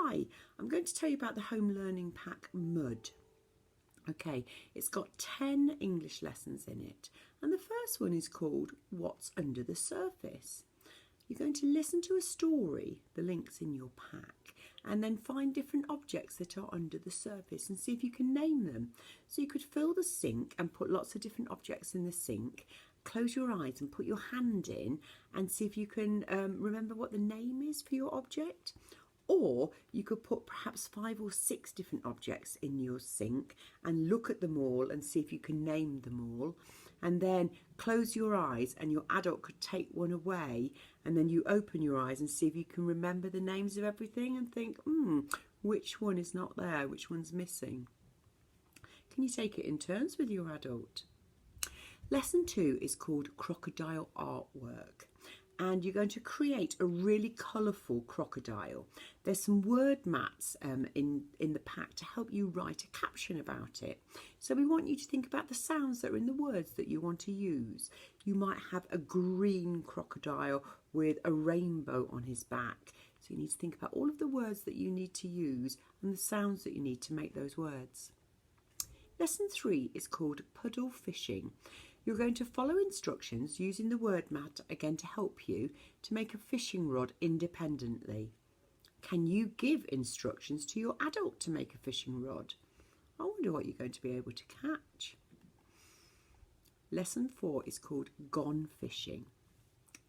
Hi, I'm going to tell you about the home learning pack Mud. Okay, it's got 10 English lessons in it, and the first one is called What's Under the Surface. You're going to listen to a story, the link's in your pack, and then find different objects that are under the surface and see if you can name them. So you could fill the sink and put lots of different objects in the sink, close your eyes and put your hand in and see if you can remember what the name is for your object. Or you could put perhaps 5 or 6 different objects in your sink and look at them all and see if you can name them all. And then close your eyes and your adult could take one away, and then you open your eyes and see if you can remember the names of everything and think, which one is not there, which one's missing. Can you take it in turns with your adult? Lesson 2 is called Crocodile Artwork. And you're going to create a really colourful crocodile. There's some word mats in the pack to help you write a caption about it. So we want you to think about the sounds that are in the words that you want to use. You might have a green crocodile with a rainbow on his back. So you need to think about all of the words that you need to use and the sounds that you need to make those words. Lesson 3 is called Puddle Fishing. You're going to follow instructions using the word mat again to help you to make a fishing rod independently. Can you give instructions to your adult to make a fishing rod? I wonder what you're going to be able to catch. Lesson 4 is called Gone Fishing.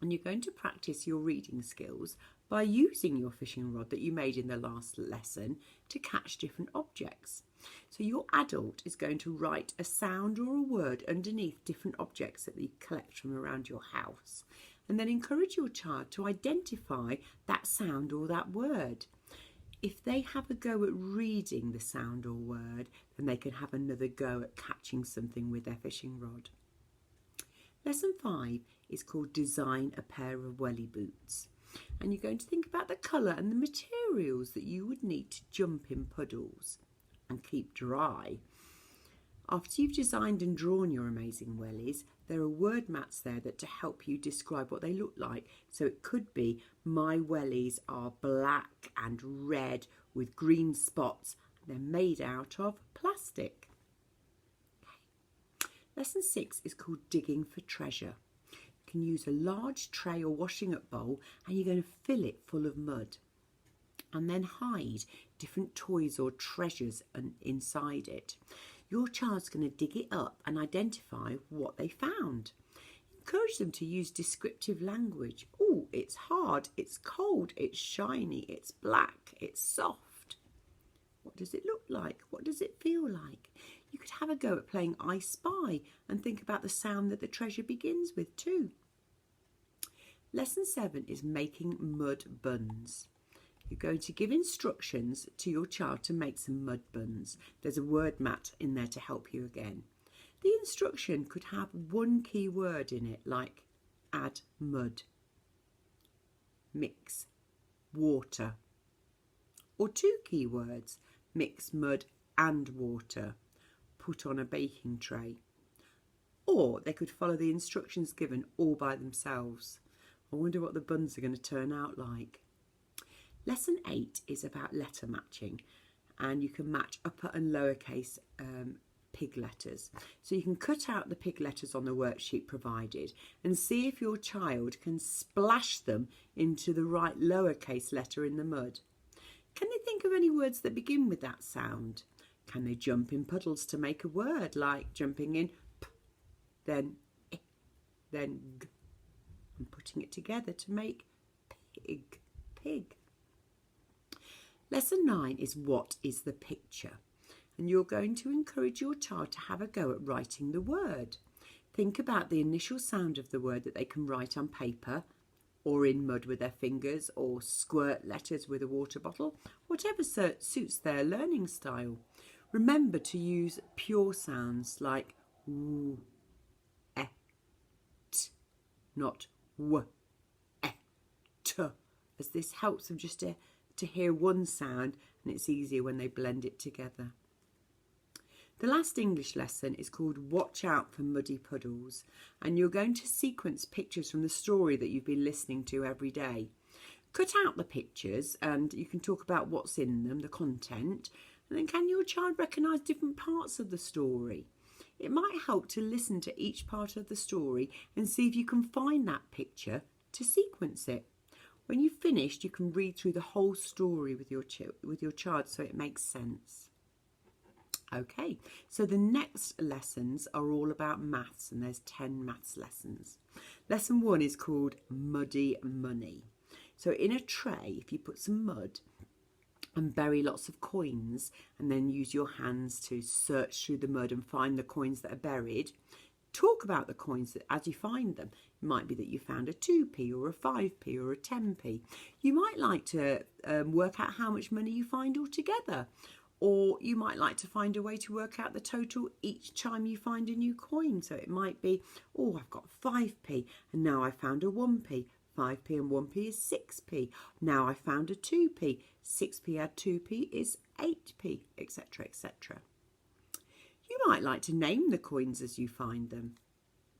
And you're going to practice your reading skills by using your fishing rod that you made in the last lesson to catch different objects. So your adult is going to write a sound or a word underneath different objects that you collect from around your house, and then encourage your child to identify that sound or that word. If they have a go at reading the sound or word, then they can have another go at catching something with their fishing rod. Lesson 5 is called Design a Pair of Welly Boots. And you're going to think about the colour and the materials that you would need to jump in puddles and keep dry. After you've designed and drawn your amazing wellies, there are word mats there that to help you describe what they look like. So it could be, my wellies are black and red with green spots. They're made out of plastic. Okay. Lesson 6 is called Digging for Treasure. You can use a large tray or washing up bowl and you're going to fill it full of mud and then hide different toys or treasures inside it. Your child's going to dig it up and identify what they found. Encourage them to use descriptive language. Oh, it's hard, it's cold, it's shiny, it's black, it's soft. What does it look like? What does it feel like? You could have a go at playing I Spy and think about the sound that the treasure begins with too. Lesson 7 is making mud buns. You're going to give instructions to your child to make some mud buns. There's a word mat in there to help you again. The instruction could have one key word in it, like add mud, mix, water, or 2 key words, mix mud and water, put on a baking tray. Or they could follow the instructions given all by themselves. I wonder what the buns are going to turn out like. Lesson 8 is about letter matching, and you can match upper and lowercase pig letters. So you can cut out the pig letters on the worksheet provided and see if your child can splash them into the right lowercase letter in the mud. Can they think of any words that begin with that sound? Can they jump in puddles to make a word, like jumping in p, then I, then g, and putting it together to make pig, pig. Lesson 9 is what is the picture? And you're going to encourage your child to have a go at writing the word. Think about the initial sound of the word that they can write on paper or in mud with their fingers, or squirt letters with a water bottle, whatever suits their learning style. Remember to use pure sounds like w, e, t, not w, e, t, as this helps them just to hear one sound, and it's easier when they blend it together. The last English lesson is called Watch Out for Muddy Puddles, and you're going to sequence pictures from the story that you've been listening to every day. Cut out the pictures and you can talk about what's in them, the content, and then can your child recognise different parts of the story? It might help to listen to each part of the story and see if you can find that picture to sequence it. When you've finished, you can read through the whole story with your child so it makes sense. Okay, so the next lessons are all about maths, and there's 10 maths lessons. Lesson 1 is called Muddy Money. So in a tray, if you put some mud and bury lots of coins and then use your hands to search through the mud and find the coins that are buried, talk about the coins as you find them. It might be that you found a 2p or a 5p or a 10p. You might like to work out how much money you find altogether. Or you might like to find a way to work out the total each time you find a new coin. So it might be, oh, I've got 5p and now I found a 1p. 5p and 1p is 6p. Now I found a 2p. 6p add 2p is 8p, etc., etc. You might like to name the coins as you find them.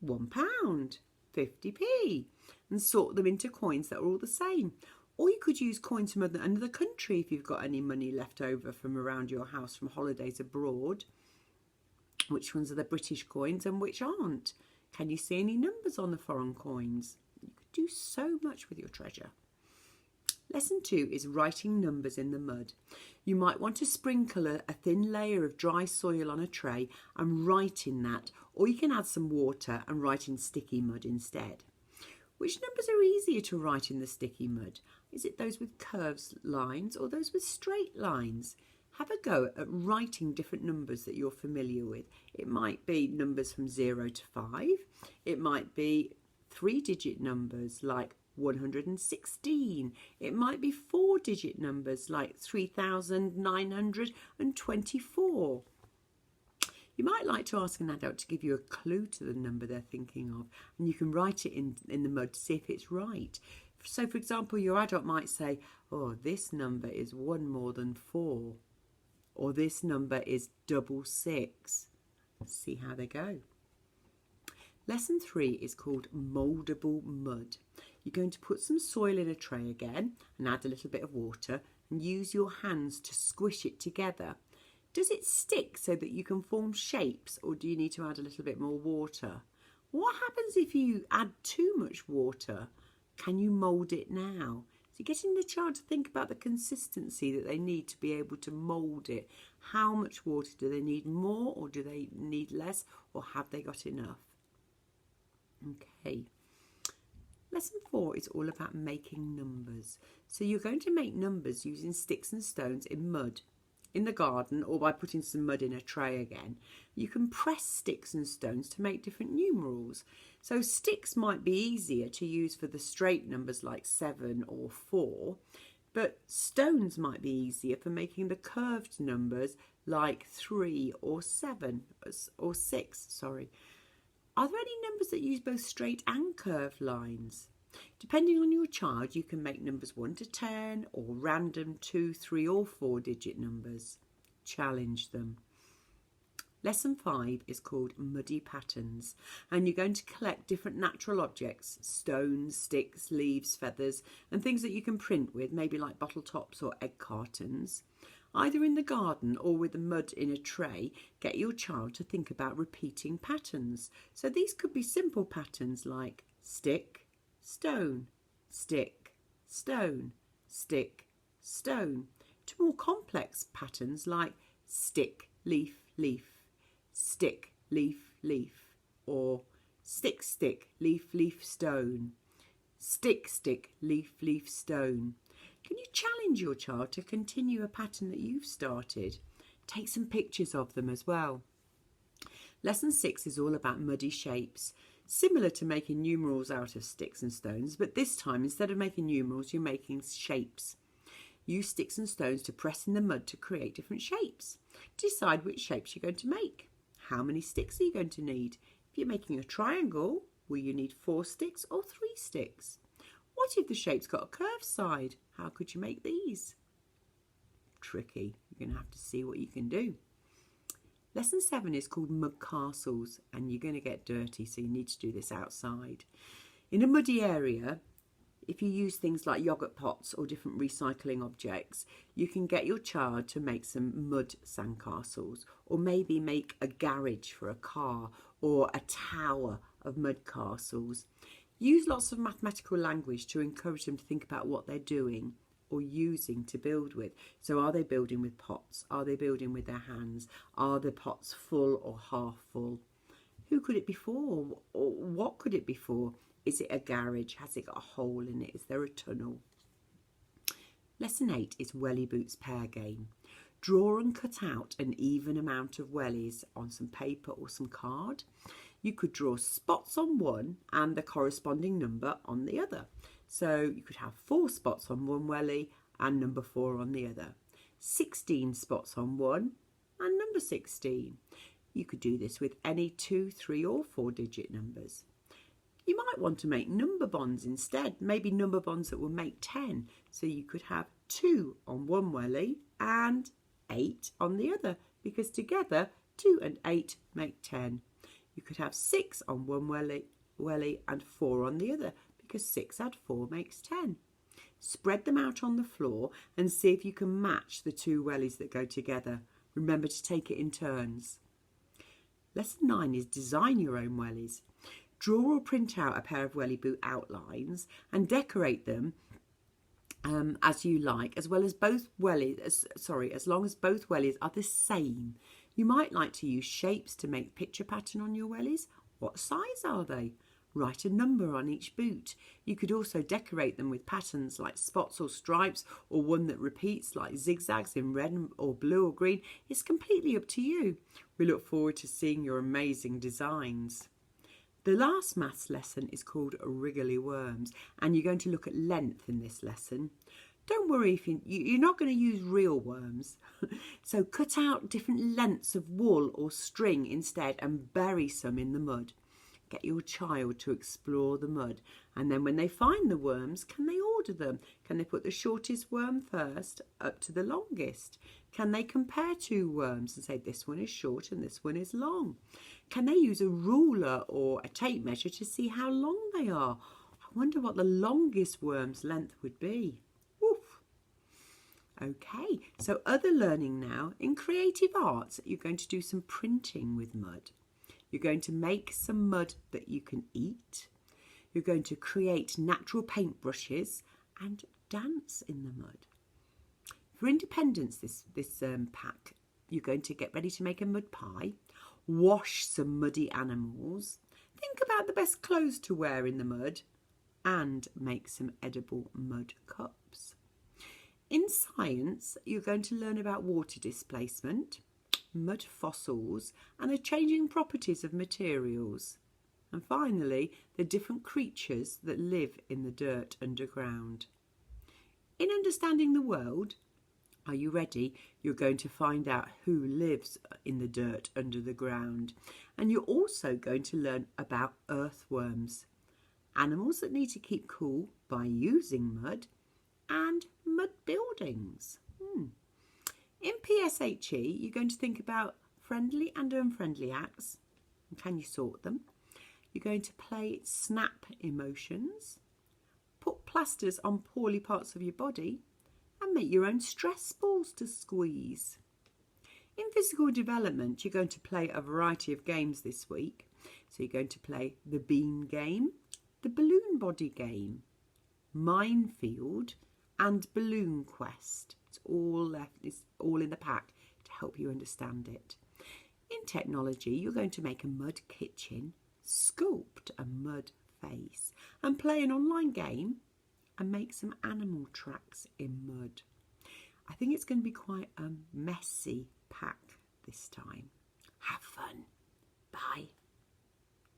£1, 50p, and sort them into coins that are all the same. Or you could use coins from another country if you've got any money left over from around your house from holidays abroad. Which ones are the British coins and which aren't? Can you see any numbers on the foreign coins? You could do so much with your treasure. Lesson 2 is writing numbers in the mud. You might want to sprinkle a thin layer of dry soil on a tray and write in that, or you can add some water and write in sticky mud instead. Which numbers are easier to write in the sticky mud? Is it those with curved lines or those with straight lines? Have a go at writing different numbers that you're familiar with. It might be numbers from 0 to 5. It might be 3-digit numbers like 116. It might be 4-digit numbers like 3,924. You might like to ask an adult to give you a clue to the number they're thinking of, and you can write it in the mud to see if it's right. So, for example, your adult might say, oh, this number is 1 more than 4, or this number is 666. Let's see how they go. Lesson 3 is called Moldable Mud. You're going to put some soil in a tray again and add a little bit of water and use your hands to squish it together. Does it stick so that you can form shapes, or do you need to add a little bit more water? What happens if you add too much water? Can you mould it now? So getting the child to think about the consistency that they need to be able to mould it. How much water do they need? More, or do they need less, or have they got enough? Okay. Lesson 4 is all about making numbers. So you're going to make numbers using sticks and stones in mud. In the garden, or by putting some mud in a tray again. You can press sticks and stones to make different numerals. So sticks might be easier to use for the straight numbers like 7 or 4, but stones might be easier for making the curved numbers like 3 or 7 or 6, sorry. Are there any numbers that use both straight and curved lines? Depending on your child, you can make numbers 1 to 10 or random 2, 3 or 4-digit numbers. Challenge them. Lesson 5 is called Muddy Patterns, and you're going to collect different natural objects, stones, sticks, leaves, feathers, and things that you can print with, maybe like bottle tops or egg cartons. Either in the garden or with the mud in a tray, get your child to think about repeating patterns. So these could be simple patterns like stick, stone, stick, stone, stick, stone, to more complex patterns like stick, leaf, leaf, stick, leaf, leaf, or stick, stick, leaf, leaf, stone, stick, stick, leaf, leaf, stone. Can you challenge your child to continue a pattern that you've started? Take some pictures of them as well. Lesson 6 is all about muddy shapes, similar to making numerals out of sticks and stones, but this time instead of making numerals, you're making shapes. Use sticks and stones to press in the mud to create different shapes. Decide which shapes you're going to make. How many sticks are you going to need? If you're making a triangle, will you need 4 sticks or 3 sticks? What if the shape's got a curved side? How could you make these? Tricky. You're going to have to see what you can do. Lesson 7 is called Mud Castles, and you're going to get dirty, so you need to do this outside. In a muddy area, if you use things like yogurt pots or different recycling objects, you can get your child to make some mud sandcastles, or maybe make a garage for a car or a tower of mud castles. Use lots of mathematical language to encourage them to think about what they're doing or using to build with. So are they building with pots? Are they building with their hands? Are the pots full or half full? Who could it be for? Or what could it be for? Is it a garage? Has it got a hole in it? Is there a tunnel? Lesson 8 is Welly Boots pair game. Draw and cut out an even amount of wellies on some paper or some card. You could draw spots on one and the corresponding number on the other. So you could have 4 spots on one welly and number 4 on the other. 16 spots on one and number 16. You could do this with any 2, 3 or 4 digit numbers. You might want to make number bonds instead, maybe number bonds that will make 10. So you could have 2 on one welly and 8 on the other, because together 2 and 8 make 10. You could have 6 on one welly and 4 on the other, because 6 add 4 makes 10. Spread them out on the floor and see if you can match the 2 wellies that go together. Remember to take it in turns. Lesson 9 is design your own wellies. Draw or print out a pair of welly boot outlines and decorate them as you like, as long as both wellies are the same. You might like to use shapes to make picture pattern on your wellies. What size are they? Write a number on each boot. You could also decorate them with patterns like spots or stripes, or one that repeats like zigzags in red or blue or green. It's completely up to you. We look forward to seeing your amazing designs. The last maths lesson is called Wriggly Worms, and you're going to look at length in this lesson. Don't worry if you're not going to use real worms. So cut out different lengths of wool or string instead and bury some in the mud. Get your child to explore the mud, and then when they find the worms, can they order them? Can they put the shortest worm first up to the longest? Can they compare 2 worms and say this one is short and this one is long? Can they use a ruler or a tape measure to see how long they are? I wonder what the longest worm's length would be. Oof. Okay, so other learning now. In creative arts, you're going to do some printing with mud. You're going to make some mud that you can eat. You're going to create natural paintbrushes and dance in the mud. For Independence this pack, you're going to get ready to make a mud pie, wash some muddy animals, think about the best clothes to wear in the mud, and make some edible mud cups. In science, you're going to learn about water displacement, mud fossils, and the changing properties of materials. And finally, the different creatures that live in the dirt underground. In understanding the world, are you ready? You're going to find out who lives in the dirt under the ground. And you're also going to learn about earthworms, animals that need to keep cool by using mud, and mud buildings. In PSHE, you're going to think about friendly and unfriendly acts. Can you sort them? You're going to play snap emotions, put plasters on poorly parts of your body, and make your own stress balls to squeeze. In physical development, you're going to play a variety of games this week. So you're going to play the bean game, the balloon body game, minefield, and balloon quest. It's all in the pack to help you understand it. In technology, you're going to make a mud kitchen, sculpt a mud face, and play an online game and make some animal tracks in mud. I think it's going to be quite a messy